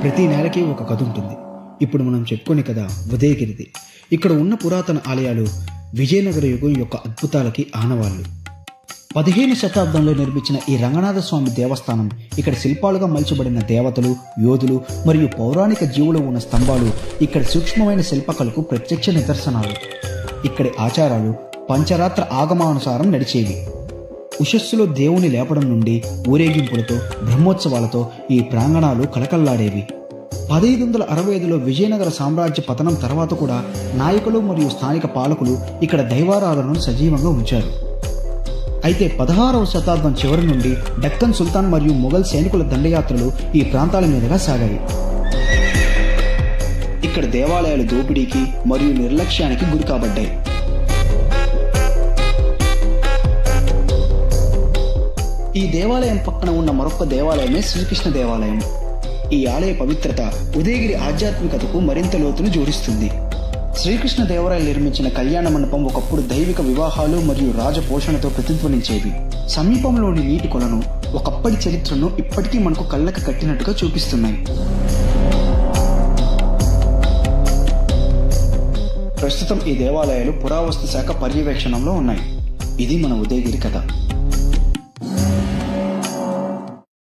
ప్రతి నేలకి ఒక కథ ఉంటుంది. ఇప్పుడు మనం చెప్పుకునే కథ ఉదయగిరిది. ఇక్కడ ఉన్న పురాతన ఆలయాలు విజయనగర యుగం యొక్క అద్భుతాలకి ఆనవాళ్లు. 15వ శతాబ్దంలో నిర్మించిన ఈ రంగనాథ స్వామి దేవస్థానం ఇక్కడ శిల్పాలుగా మలచబడిన దేవతలు, యోధులు మరియు పౌరాణిక జీవులు ఉన్న స్తంభాలు ఇక్కడ సూక్ష్మమైన శిల్పకళకు ప్రత్యక్ష నిదర్శనాలు. ఇక్కడి ఆచారాలు పంచరాత్ర ఆగమానుసారం నడిచేవి. ఉషస్సులో దేవుని లేపడం నుండి ఊరేగింపులతో, బ్రహ్మోత్సవాలతో ఈ ప్రాంగణాలు కలకల్లాడేవి. 1565లో విజయనగర సామ్రాజ్య పతనం తర్వాత కూడా నాయకులు మరియు స్థానిక పాలకులు ఇక్కడ దైవారాధనను సజీవంగా ఉంచారు. అయితే 16వ శతాబ్దం చివరి నుండి డక్కన్ సుల్తాన్ మరియు మొఘల్ సైనికుల దండయాత్రలు ఈ ప్రాంతాల మీదుగా సాగాయి. ఇక్కడ దేవాలయాలు దోపిడీకి మరియు నిర్లక్ష్యానికి గురి కాబడ్డాయి. ఈ దేవాలయం పక్కన ఉన్న మరొక దేవాలయమే శ్రీకృష్ణ దేవాలయం. ఈ ఆలయ పవిత్రత ఉదయగిరి ఆధ్యాత్మికతకు మరింత లోతును జోడిస్తుంది. శ్రీకృష్ణ దేవరాయలు నిర్మించిన కళ్యాణ మండపం ఒకప్పుడు దైవిక వివాహాలు మరియు రాజపోషణతో ప్రతిధ్వనించేవి. సమీపంలోని నీటి కొలను ఒకప్పటి చరిత్రను ఇప్పటికీ మనకు కళ్ళకి కట్టినట్టుగా చూపిస్తున్నాయి. ప్రస్తుతం ఈ దేవాలయాలు పురావస్తు శాఖ పర్యవేక్షణలో ఉన్నాయి. ఇది మన ఉదయగిరి కథ.